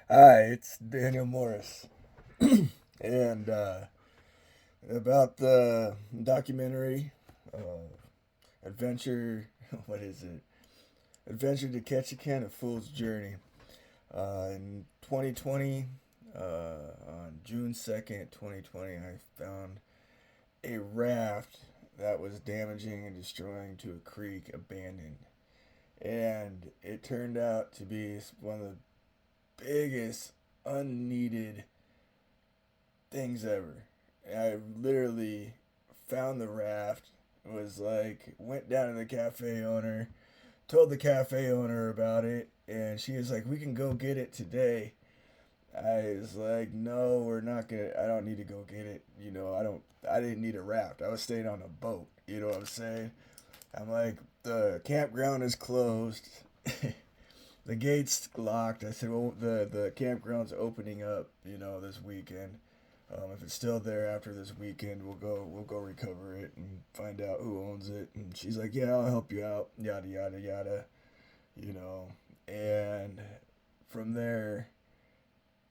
Hi, it's Daniel Morris. And about the documentary, Adventure, what is it? Adventure to Ketchikan, A Fool's Journey. In 2020, on June 2nd, 2020, I found a raft that was damaging and destroying to a creek abandoned. And it turned out to be one of the biggest unneeded things ever. I literally found the raft. Was like went down to the cafe owner, told the cafe owner about it, and she was like, "We can go get it today." I was like, "No, we're not gonna. I don't need to go get it. I don't. I didn't need a raft. I was staying on a boat. You know what I'm saying?" I'm like, "The campground is closed. The gate's locked." I said, "Well, the campground's opening up. This weekend." If it's still there after this weekend, we'll go recover it and find out who owns it. And she's like, "Yeah, I'll help you out." Yada yada yada, you know. And from there,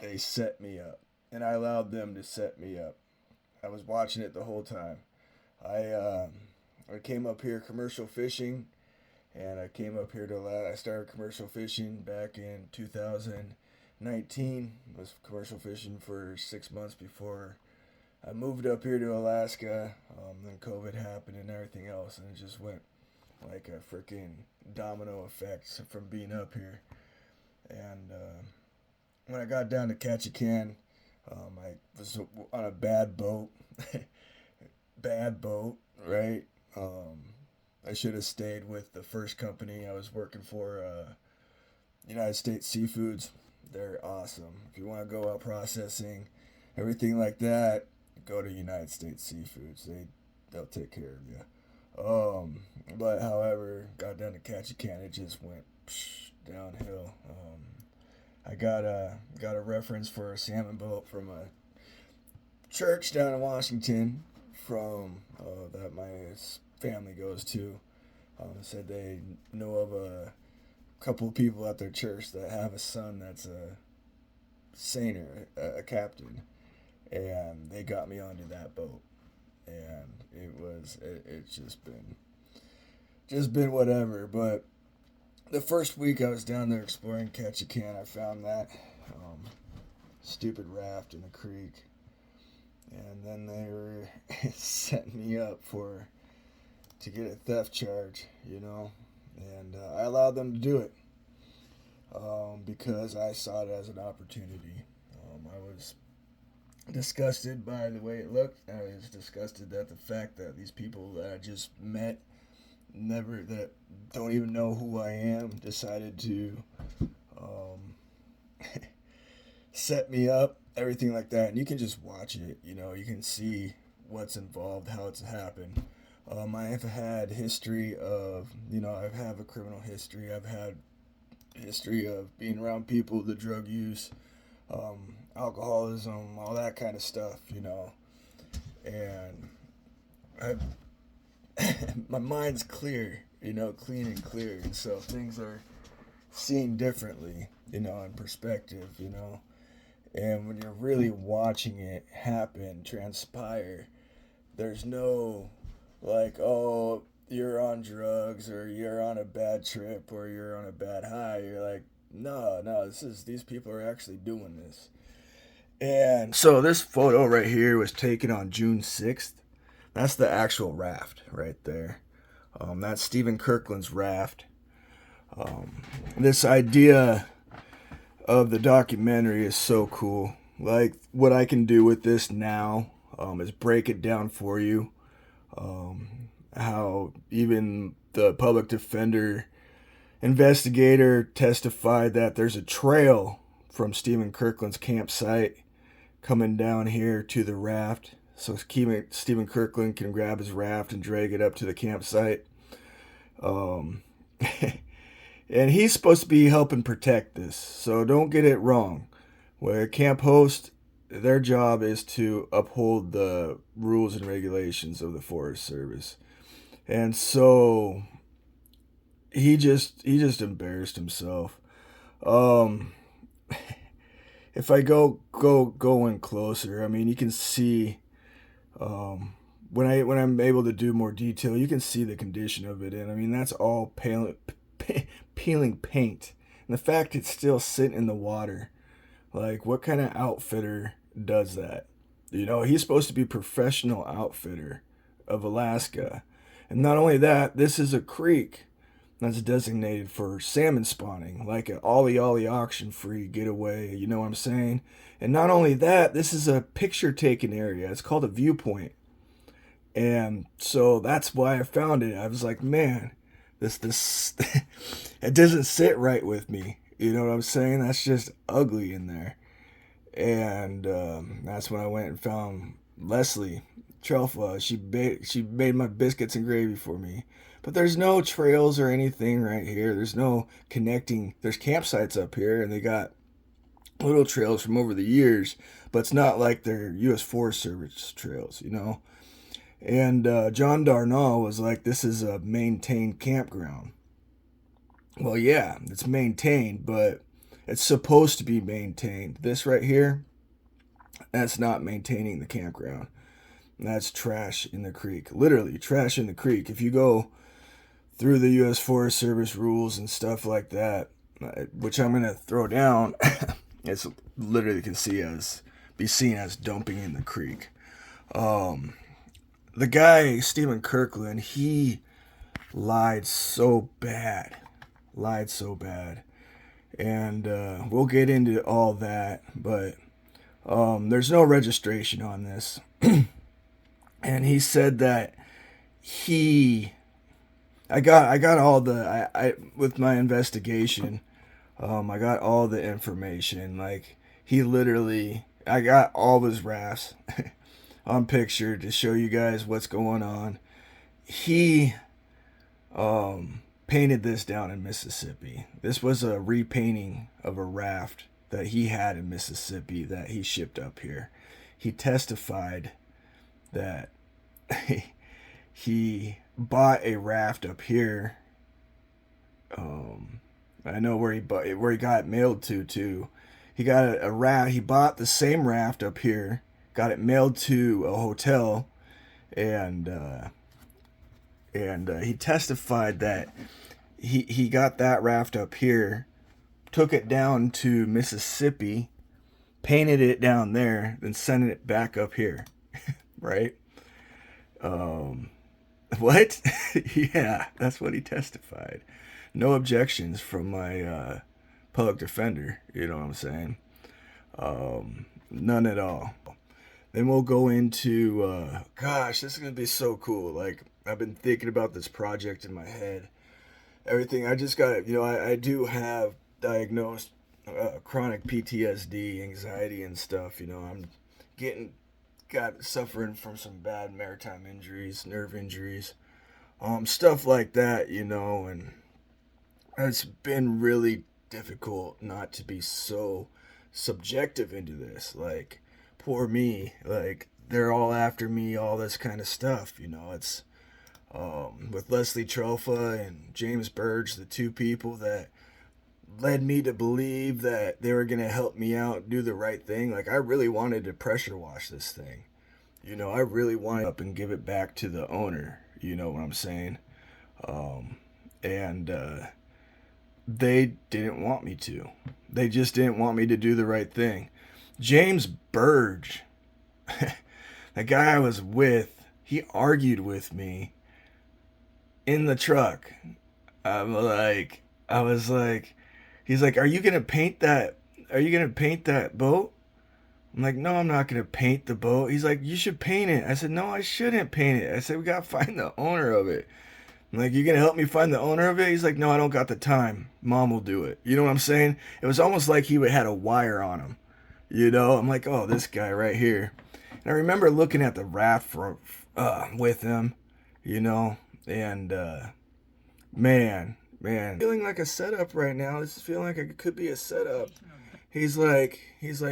they set me up, and I allowed them to set me up. I was watching it the whole time. I um, I came up here commercial fishing, and I came up here I started commercial fishing back in 2019. I was commercial fishing for 6 months before I moved up here to Alaska. Then COVID happened and everything else, and it just went like a freaking domino effect from being up here. And when I got down to Ketchikan, I was on a bad boat. Bad boat, right? I should have stayed with the first company I was working for, United States Seafoods. They're awesome. If you want to go out processing, everything like that, go to United States Seafoods. They'll take care of you. But however, got down to Ketchikan, it just went downhill. I got a reference for a salmon boat from a church down in Washington from that my family goes to. Said they know of a couple of people at their church that have a son that's a sailor, a captain, and they got me onto that boat, and it's just been whatever. But the first week I was down there exploring Ketchikan, I found that um, stupid raft in the creek, and then they were setting me up for to get a theft charge. And I allowed them to do it because I saw it as an opportunity. I was disgusted by the way it looked. I was disgusted at the fact that these people that I just met, never that don't even know who I am, decided to um, set me up, everything like that. And you can just watch it. You can see what's involved, how it's happened. I have had history of, I have a criminal history. I've had history of being around people, the drug use, alcoholism, all that kind of stuff. And I, my mind's clear, clean and clear. And so things are seen differently, in perspective. And when you're really watching it happen, transpire, there's no like, oh, you're on drugs or you're on a bad trip or you're on a bad high. You're like, no, no, these people are actually doing this. And so this photo right here was taken on June 6th. That's the actual raft right there. That's Stephen Kirkland's raft. This idea of the documentary is so cool. Like, what I can do with this now is break it down for you. How even the public defender investigator testified that there's a trail from Stephen Kirkland's campsite coming down here to the raft. So Stephen Kirkland can grab his raft and drag it up to the campsite. Um, and he's supposed to be helping protect this. So don't get it wrong. Where camp host, their job is to uphold the rules and regulations of the Forest Service. And so he just embarrassed himself. Um if I go in closer, I mean, you can see when I'm able to do more detail, you can see the condition of it, and I mean that's all peeling paint, and the fact it's still sitting in the water. Like, what kind of outfitter does that? You know, he's supposed to be a professional outfitter of Alaska, and not only that, this is a creek that's designated for salmon spawning, like an ollie auction free getaway, you know what I'm saying? And not only that, this is a picture taking area. It's called a viewpoint. And so that's why I found it. I was like, man, this it doesn't sit right with me. You know what I'm saying? That's just ugly in there. And that's when I went and found Leslie Trelfa. She made my biscuits and gravy for me. But there's no trails or anything right here. There's no connecting. There's campsites up here, and they got little trails from over the years, but it's not like their U.S. Forest Service trails, you know. And John Darnall was like, this is a maintained campground. Well, yeah, it's maintained, but it's supposed to be maintained. This right here, that's not maintaining the campground. That's trash in the creek. Literally, trash in the creek. If you go through the U.S. Forest Service rules and stuff like that, which I'm going to throw down, it's literally be seen as dumping in the creek. The guy, Stephen Kirkland, he lied so bad. And we'll get into all that, but there's no registration on this. And he said that I got all the, I with my investigation, I got all the information. Like, I got all of his rafts on picture to show you guys what's going on. He painted this down in Mississippi. This was a repainting of a raft that he had in Mississippi that he shipped up here. He testified that he bought a raft up here. I know where he got it mailed to too. He got a raft. He bought the same raft up here, got it mailed to a hotel, and he testified that he got that raft up here, took it down to Mississippi, painted it down there, then sent it back up here, right? What? Yeah, that's what he testified. No objections from my public defender, you know what I'm saying? None at all. Then we'll go into, gosh, this is going to be so cool. Like, I've been thinking about this project in my head. Everything, I just got, I do have diagnosed chronic PTSD, anxiety and stuff. I'm suffering from some bad maritime injuries, nerve injuries, stuff like that, and it's been really difficult not to be so subjective into this. Like, poor me, like, they're all after me, all this kind of stuff, it's with Leslie Trelfa and James Burge, the two people that led me to believe that they were going to help me out, do the right thing. Like, I really wanted to pressure wash this thing. I really wanted to up and give it back to the owner. You know what I'm saying? And they didn't want me to. They just didn't want me to do the right thing. James Burge, the guy I was with, he argued with me in the truck. I was like, he's like, are you going to paint that boat? I'm like, no, I'm not going to paint the boat. He's like, you should paint it. I said, no, I shouldn't paint it. I said, we got to find the owner of it. I'm like, you going to help me find the owner of it? He's like, no, I don't got the time. Mom will do it. You know what I'm saying? It was almost like he had a wire on him. I'm like, oh, this guy right here. And I remember looking at the raft with him, and man, feeling like a setup right now. This is feeling like it could be a setup. He's like,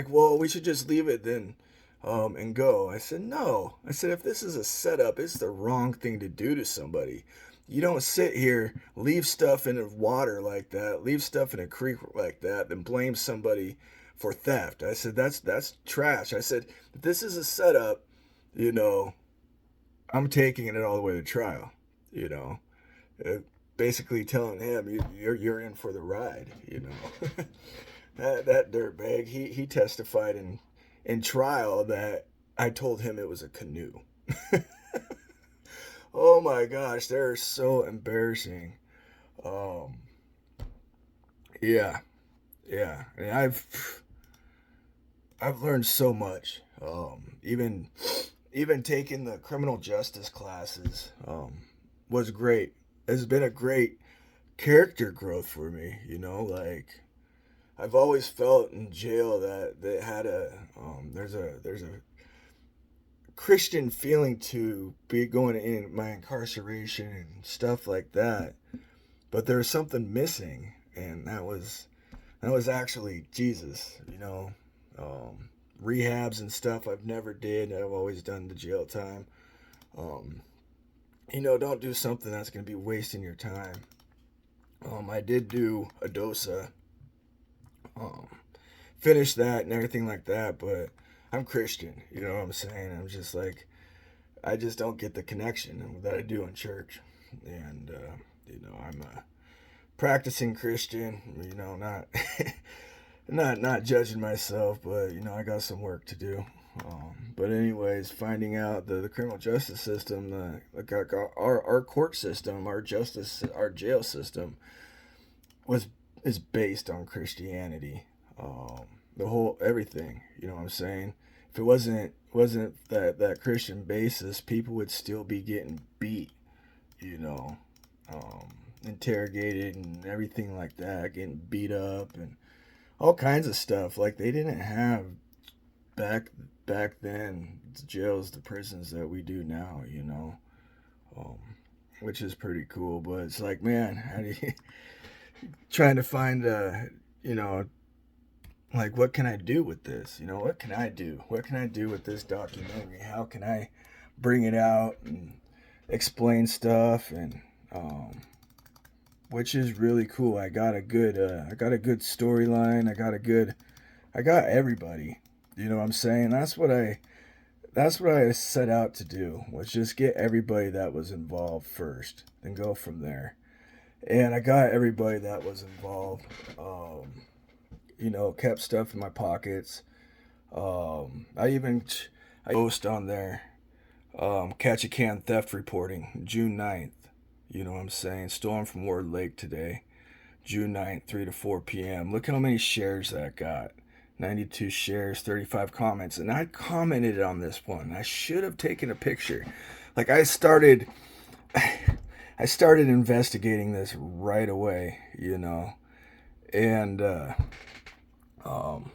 well, we should just leave it then, and go. I said, no. I said, if this is a setup, it's the wrong thing to do to somebody. You don't sit here, leave stuff in the water like that, leave stuff in a creek like that, then blame somebody for theft. I said, that's trash. I said, if this is a setup, you know, I'm taking it all the way to trial, you know. Basically telling him you're in for the ride, you know. that dirtbag, he testified in trial that I told him it was a canoe. Oh my gosh, they're so embarrassing. Um, yeah, yeah. And I've learned so much. Even taking the criminal justice classes was great. It's been a great character growth for me. You know, like I've always felt in jail that they had there's a Christian feeling to be going in my incarceration and stuff like that. But there was something missing, and that was actually Jesus. You know, rehabs and stuff I've never did. I've always done the jail time. Um, you know, don't do something that's going to be wasting your time. I did do a dosa, um, finish that and everything like that, but I'm Christian. You know what I'm saying? I'm just like, I just don't get the connection that I do in church. And, I'm a practicing Christian, you know, not, not judging myself, but, you know, I got some work to do. But anyways, finding out the criminal justice system, our court system, our jail system was is based on Christianity. The whole everything, you know what I'm saying? If it wasn't that Christian basis, people would still be getting beat, you know, interrogated and everything like that, getting beat up and all kinds of stuff. Like they didn't have back back then the jails, the prisons that we do now, you know, um, which is pretty cool. But it's like, man, how do you trying to find you know, like what can I do with this? You know, what can I do? What can I do with this documentary? How can I bring it out and explain stuff and which is really cool. I got a good storyline. I got everybody. You know what I'm saying? That's what I set out to do, was just get everybody that was involved first and go from there. And I got everybody that was involved. You know, kept stuff in my pockets. I post on there, Ketchikan theft reporting, June 9th. You know what I'm saying? Storm from Ward Lake today, June 9th, 3 to 4 p.m. Look how many shares that got. 92 shares, 35 comments. And I commented on this one. I should have taken a picture. Like I started investigating this right away, you know. And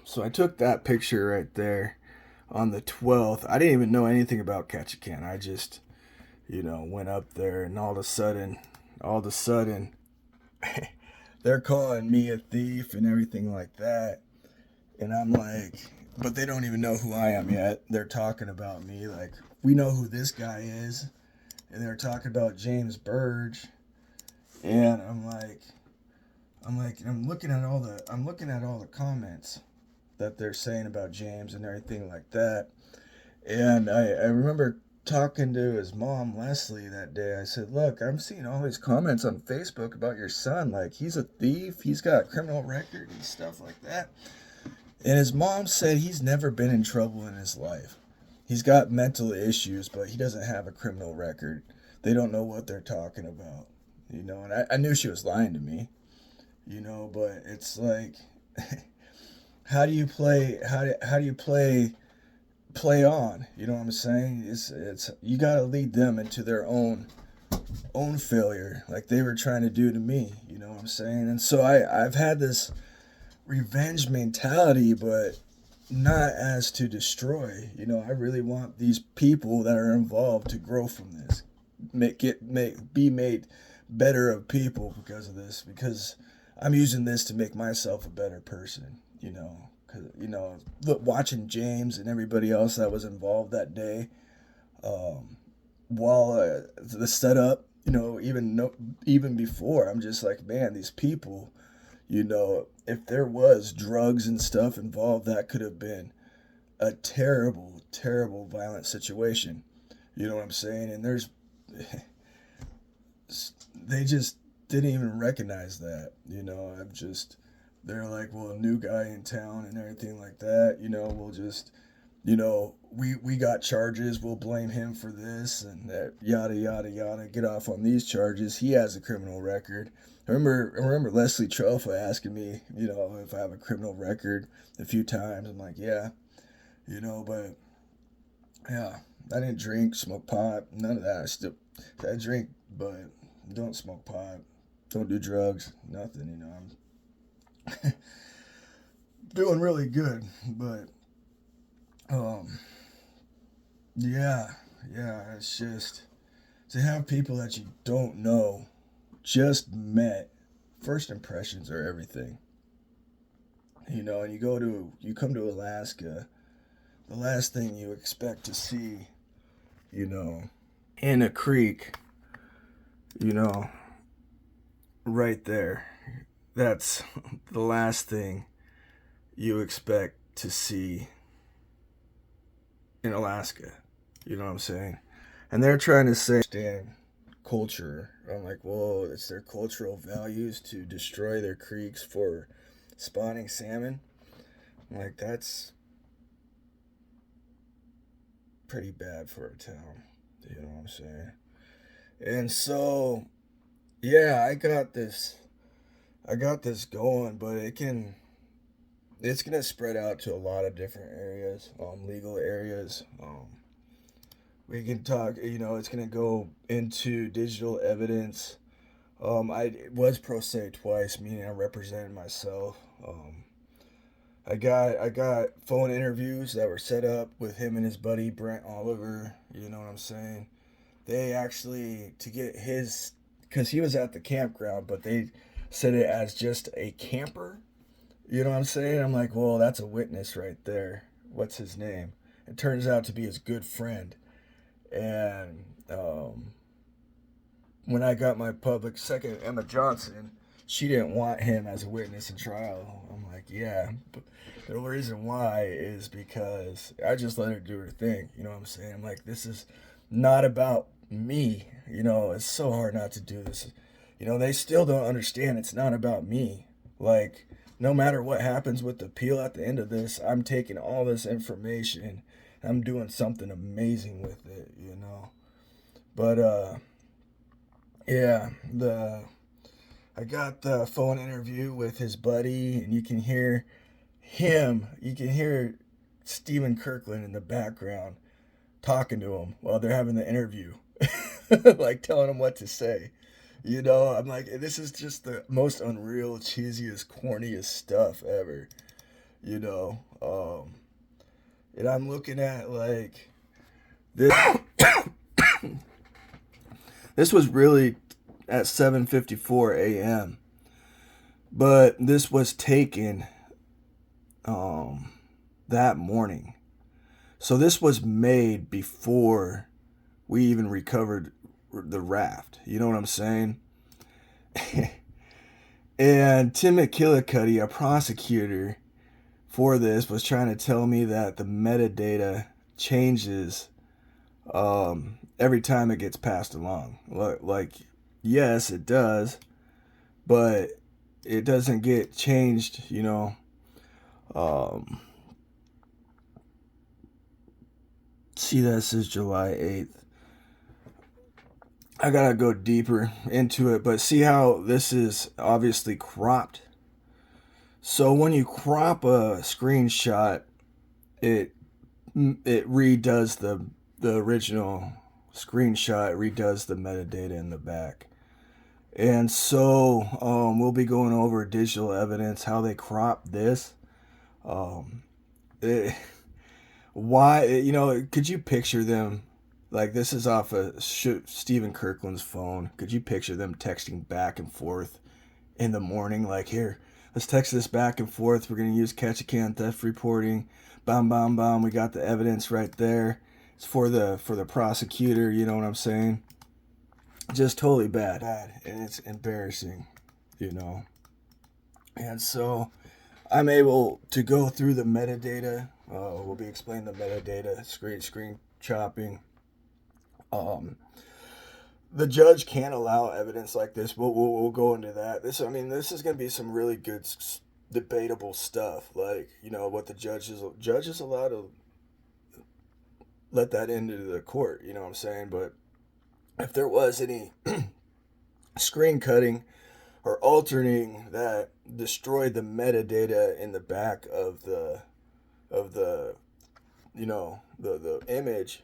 so I took that picture right there on the 12th. I didn't even know anything about Ketchikan. I just, you know, went up there and all of a sudden, they're calling me a thief and everything like that. And I'm like, but they don't even know who I am yet. They're talking about me like, we know who this guy is. And they're talking about James Burge. And I'm looking at all the comments that they're saying about James and everything like that. And I remember talking to his mom, Leslie, that day. I said, look, I'm seeing all these comments on Facebook about your son. Like, he's a thief. He's got a criminal record and stuff like that. And his mom said he's never been in trouble in his life. He's got mental issues, but he doesn't have a criminal record. They don't know what they're talking about. You know, and I knew she was lying to me. You know, but it's like, how do you play on? You know what I'm saying? It's you got to lead them into their own failure, like they were trying to do to me. You know what I'm saying? And so I've had this revenge mentality, but not as to destroy. You know, I really want these people that are involved to grow from this, be made better of people because of this, because I'm using this to make myself a better person, you know. Cause, you know, look, watching James and everybody else that was involved that day, while the setup, you know, even before, I'm just like, man, these people, You know, if there was drugs and stuff involved, that could have been a terrible, terrible, violent situation. You know what I'm saying? And they just didn't even recognize that. You know, they're like, well, a new guy in town and everything like that. You know, we'll just, we got charges. We'll blame him for this and that, yada yada yada. Get off on these charges. He has a criminal record. I remember Leslie Trofa asking me, if I have a criminal record a few times. I'm like, yeah, but yeah, I didn't drink, smoke pot, none of that. I drink, but don't smoke pot, don't do drugs, nothing. I'm doing really good, but yeah, yeah, it's just to have people that you don't know, just met. First impressions are everything. And you come to Alaska, the last thing you expect to see, you know, in a creek, you know, right there. That's the last thing you expect to see in Alaska. You know what I'm saying? And they're trying to say, understand culture. I'm like, well, it's their cultural values to destroy their creeks for spawning salmon. I'm like, that's pretty bad for a town. You know what I'm saying? And so, yeah, I got this going, but it's gonna spread out to a lot of different areas, legal areas. We can talk, it's gonna go into digital evidence. I was pro se twice, meaning I represented myself. I got phone interviews that were set up with him and his buddy Brent Oliver. You know what I'm saying? They actually to get his because he was at the campground, but they said it as just a camper. You know what I'm saying? I'm like, well, that's a witness right there. What's his name? It turns out to be his good friend. And when I got my public second, Emma Johnson, she didn't want him as a witness in trial. I'm like, yeah. But the reason why is because I just let her do her thing. You know what I'm saying? I'm like, this is not about me. It's so hard not to do this. They still don't understand it's not about me. Like, no matter what happens with the appeal at the end of this, I'm taking all this information. I'm doing something amazing with it. But yeah, I got the phone interview with his buddy, and you can hear Stephen Kirkland in the background talking to him while they're having the interview, like telling him what to say. I'm like, this is just the most unreal, cheesiest, corniest stuff ever. You know, and I'm looking at like this. This was really at 7:54 a.m. But this was taken that morning. So this was made before we even recovered the raft. You know what I'm saying? And Tim McKillicuddy, a prosecutor for this, was trying to tell me that the metadata changes every time it gets passed along. Like, yes, it does, but it doesn't get changed, see, this is July 8th. I gotta go deeper into it, but see how this is obviously cropped. So when you crop a screenshot, it redoes the original screenshot, redoes the metadata in the back. And so we'll be going over digital evidence, how they crop this. Why, could you picture them? Like, this is off of Stephen Kirkland's phone. Could you picture them texting back and forth in the morning? Like, here, let's text this back and forth. We're going to use Ketchikan theft reporting. Bam, bam, bam. We got the evidence right there. It's for the prosecutor. You know what I'm saying? Just totally bad. And it's embarrassing, And so I'm able to go through the metadata. We'll be explaining the metadata, screen chopping. The judge can't allow evidence like this. We'll go into that. This is going to be some really good debatable stuff. Like, what the judge is allowed to let that into the court. You know what I'm saying? But if there was any screen cutting or altering that destroyed the metadata in the back of the the image,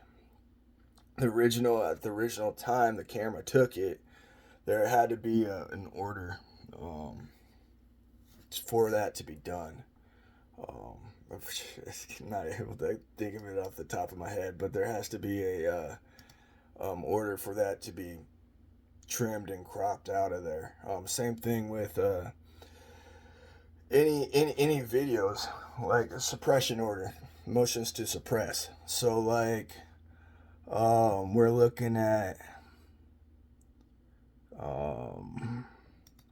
at the original time the camera took it, there had to be an order for that to be done. I'm not able to think of it off the top of my head, but there has to be a order for that to be trimmed and cropped out of there. Same thing with any videos, like a suppression order, motions to suppress. So like we're looking at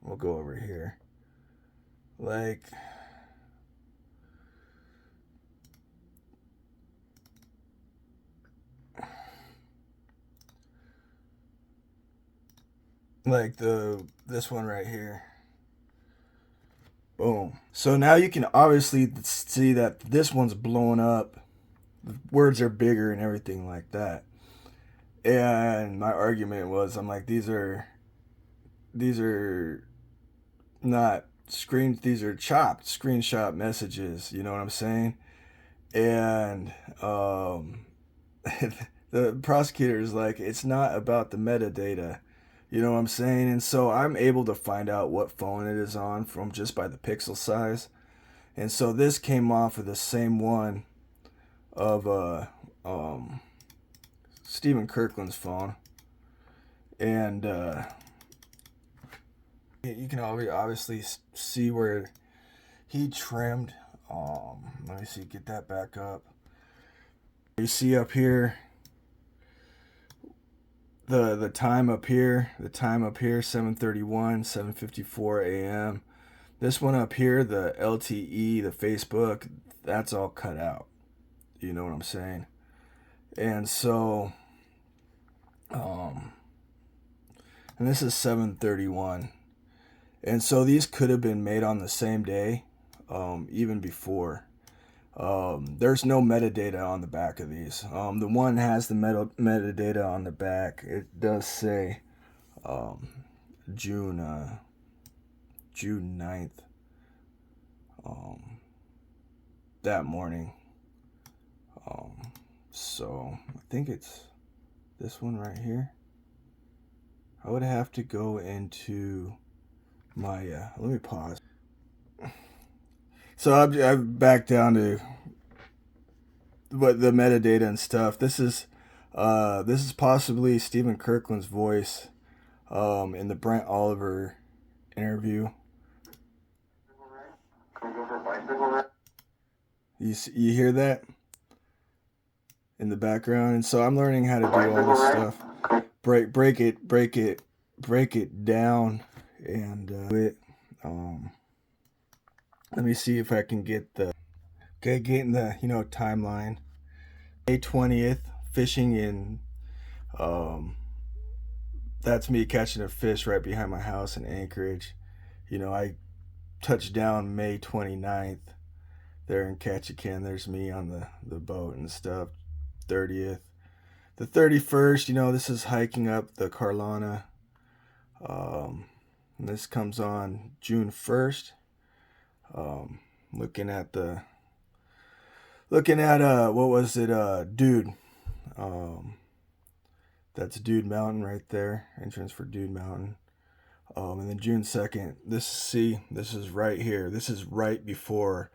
we'll go over here, like this one right here. Boom. So now you can obviously see that this one's blown up. The words are bigger and everything like that. And my argument was, I'm like, these are not these are chopped screenshot messages. You know what I'm saying? And the prosecutor is like, it's not about the metadata. You know what I'm saying? And so I'm able to find out what phone it is on from just by the pixel size. And so this came off of the same one of Stephen Kirkland's phone. And you can obviously see where he trimmed. Let me see, get that back up. You see up here the time up here, 7:31, 7:54 a.m. This one up here, the LTE, the Facebook, that's all cut out. You know what I'm saying? And so and this is 7:31. And so these could have been made on the same day, even before. There's no metadata on the back of these. The one has the metadata on the back. It does say June 9th, that morning. So I think it's this one right here. I would have to go into my let me pause. So I'm back down to what the metadata and stuff. This is possibly Stephen Kirkland's voice in the Brent Oliver interview. You hear that in the background? And so I'm learning how to do all this stuff. Break it down, and let me see if I can get getting the timeline. May 20th, fishing in that's me catching a fish right behind my house in Anchorage. I touched down May 29th there in Ketchikan. There's me on the boat and stuff. 30th. The 31st, this is hiking up the Carolina. And this comes on June 1st. Looking at what was it, Dude. That's Dude Mountain right there, entrance for Dude Mountain. And then June 2nd, this is right here. This is right before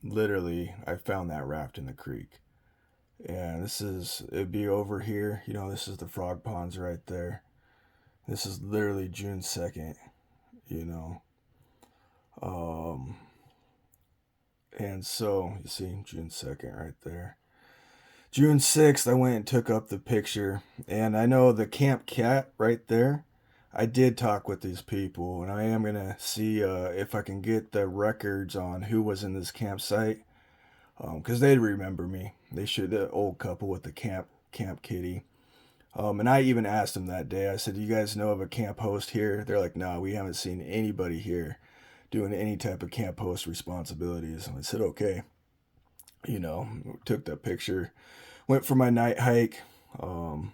literally I found that raft in the creek. And it'd be over here. This is the frog ponds right there. This is literally June 2nd, and so you see June 2nd right there. June 6th, I went and took up the picture, and I know the Camp Cat right there. I did talk with these people, and I am gonna see if I can get the records on who was in this campsite, because they'd remember me. They should. The old couple with the camp kitty. And I even asked them that day. I said, "Do you guys know of a camp host here?" They're like, "No, we haven't seen anybody here doing any type of camp host responsibilities." And I said, "Okay." Took that picture. Went for my night hike. Um,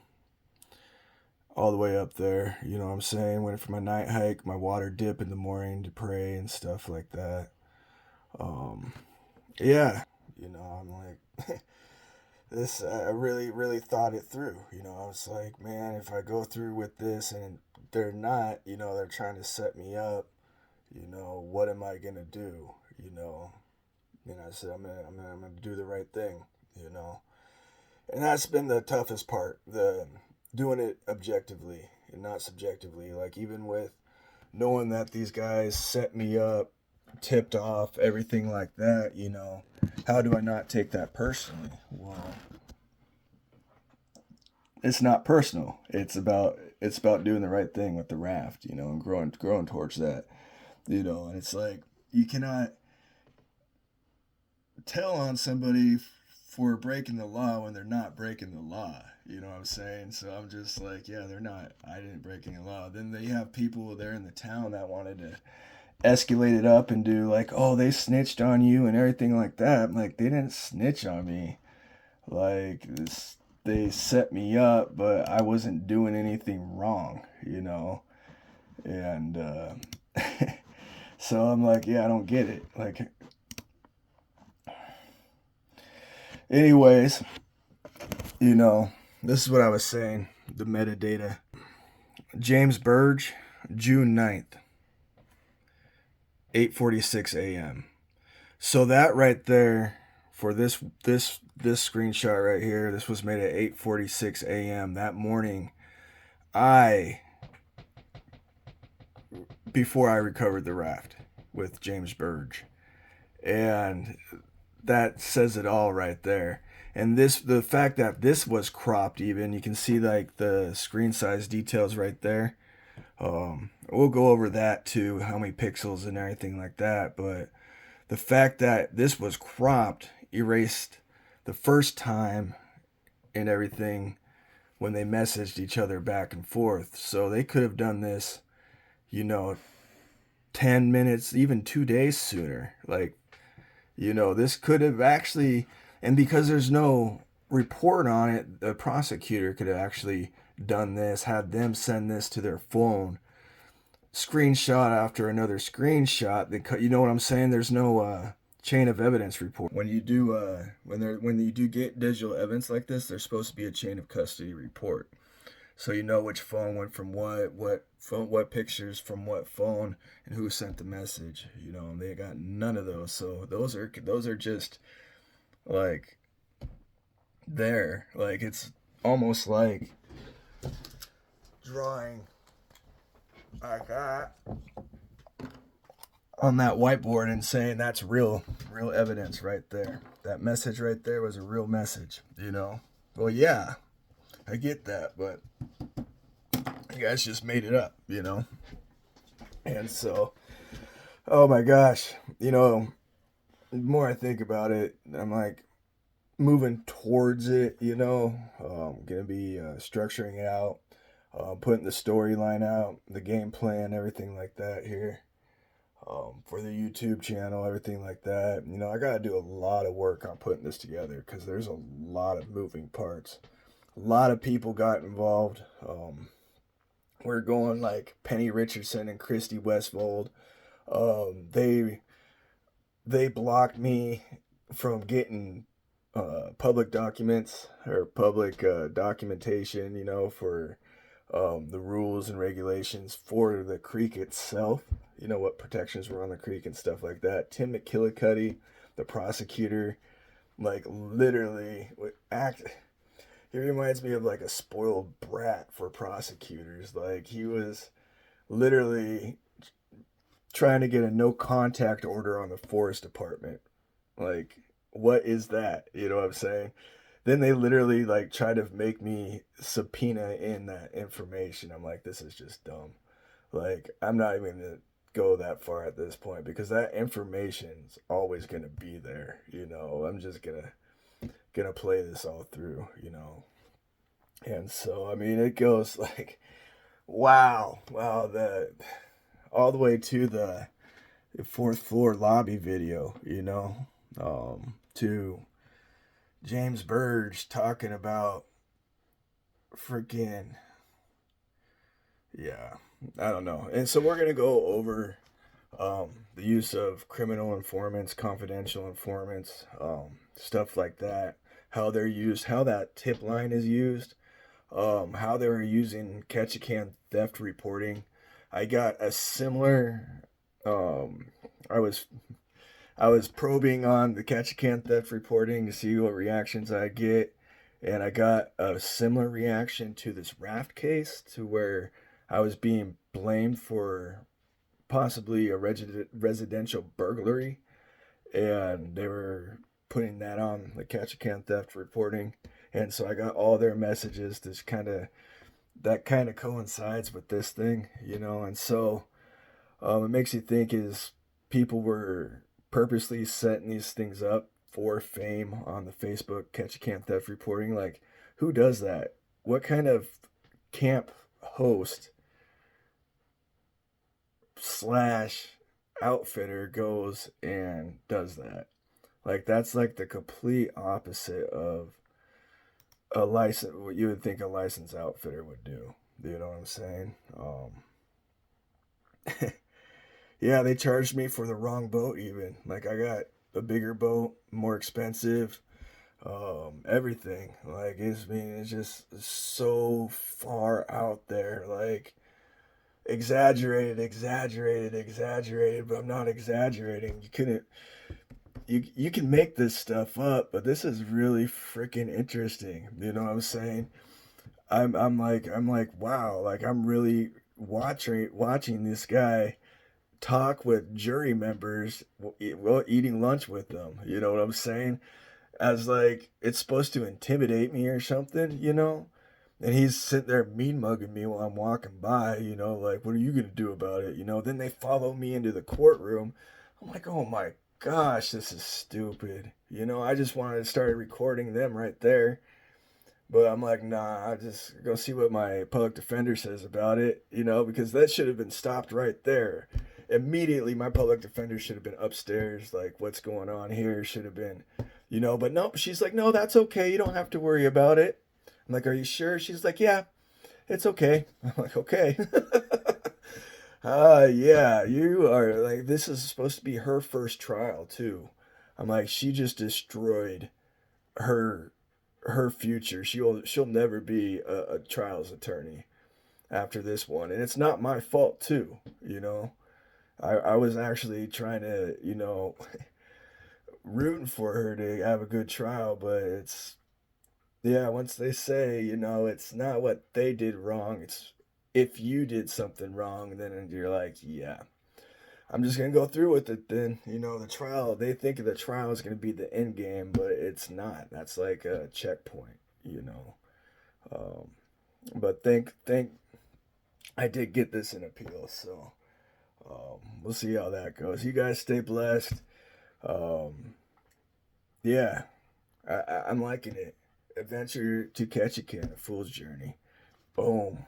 all the way up there. You know what I'm saying? Went for my night hike, my water dip in the morning to pray and stuff like that. Um, yeah, I'm like, this, I really, really thought it through. I was like, man, if I go through with this and they're not, they're trying to set me up, what am I going to do? And I said, I'm gonna do the right thing, you know. And that's been the toughest part, the doing it objectively and not subjectively. Like even with knowing that these guys set me up, tipped off, everything like that, how do I not take that personally? Well, it's not personal. It's about doing the right thing with the raft, and growing towards that, and it's like you cannot tell on somebody for breaking the law when they're not breaking the law. You know what I'm saying? So I'm just like, yeah, they're not. I didn't break any law. Then they have people there in the town that wanted to escalate it up and do like, oh, they snitched on you and everything like that. I'm like, they didn't snitch on me. Like this, they set me up, but I wasn't doing anything wrong, And so I'm like, yeah, I don't get it. Like, anyways, this is what I was saying. The metadata. James Burge, June 9th, 8:46 a.m. So that right there for this screenshot right here, this was made at 8:46 a.m. that morning. Before I recovered the raft with James Burge. And that says it all right there. And the fact that this was cropped, even you can see like the screen size details right there. We'll go over that too, how many pixels and everything like that. But the fact that this was cropped erased the first time and everything when they messaged each other back and forth. So they could have done this, 10 minutes, even 2 days sooner. Like, this could have actually, and because there's no report on it, the prosecutor could have actually done this, had them send this to their phone, screenshot after another screenshot. You know what I'm saying? There's no chain of evidence report. When you do when you do get digital evidence like this, there's supposed to be a chain of custody report. So you know which phone went from what phone, what pictures from what phone, and who sent the message. And they got none of those. So those are just like there. Like it's almost like drawing like that on that whiteboard and saying that's real evidence right there. That message right there was a real message. Well, yeah, I get that, but you guys just made it up, And so, oh my gosh, the more I think about it, I'm like moving towards it, gonna be structuring it out, putting the storyline out, the game plan, everything like that here, for the YouTube channel, everything like that. I gotta do a lot of work on putting this together because there's a lot of moving parts. A lot of people got involved. We're going like Penny Richardson and Christy Westvold. They blocked me from getting public documents or public documentation, for the rules and regulations for the creek itself. What protections were on the creek and stuff like that. Tim McKillicuddy, the prosecutor, like literally he reminds me of like a spoiled brat for prosecutors. Like he was literally trying to get a no contact order on the forest department. Like, what is that? You know what I'm saying? Then they literally like try to make me subpoena in that information. I'm like, this is just dumb. Like, I'm not even gonna go that far at this point because that information's always gonna be there. I'm just gonna play this all through. And so I mean, it goes like, wow, the all the way to the fourth floor lobby video, to James Burge talking about freaking, yeah, I don't know. And so we're going to go over the use of criminal informants, confidential informants, stuff like that, how they're used, how that tip line is used, how they were using Ketchikan theft reporting. I got a similar. I was probing on the Ketchikan theft reporting to see what reactions I get, and I got a similar reaction to this raft case, to where I was being blamed for possibly a residential burglary, and they were putting that on the Ketchikan theft reporting, and so I got all their messages. That kind of coincides with this thing, and so it makes you think, is people were purposely setting these things up for fame on the Facebook Ketchikan theft reporting. Like, who does that? What kind of camp host slash outfitter goes and does that? Like, that's like the complete opposite of a license, what you would think a licensed outfitter would do. You know what I'm saying? Yeah, they charged me for the wrong boat even. Like, I got a bigger boat, more expensive, everything. Like, it's just so far out there. Like, exaggerated, but I'm not exaggerating. You can make this stuff up, but this is really freaking interesting. You know what I'm saying? I'm like, wow, like, I'm really watching this guy talk with jury members while eating lunch with them. You know what I'm saying? As like it's supposed to intimidate me or something. And he's sitting there mean mugging me while I'm walking by, like, what are you gonna do about it? Then they follow me into the courtroom. I'm like, oh my gosh, this is stupid. I just wanted to start recording them right there. But I'm like, nah, I just go see what my public defender says about it, because that should have been stopped right there. Immediately, my public defender should have been upstairs, like, what's going on here? Should have been, but nope. She's like, no, that's okay. You don't have to worry about it. I'm like, are you sure? She's like, yeah, it's okay. I'm like, okay. Yeah, you are like, this is supposed to be her first trial, too. I'm like, she just destroyed her her future. She'll never be a trials attorney after this one, and it's not my fault too. I was actually trying to rooting for her to have a good trial, but it's, yeah, once they say it's not what they did wrong, it's if you did something wrong, then you're like, yeah, I'm just gonna go through with it then. The trial, they think the trial is gonna be the end game, but it's not. That's like a checkpoint. Um, but think I did get this in appeal, so we'll see how that goes. You guys stay blessed. Um, yeah, I'm liking it. Adventure to Ketchikan, a fool's journey. Boom.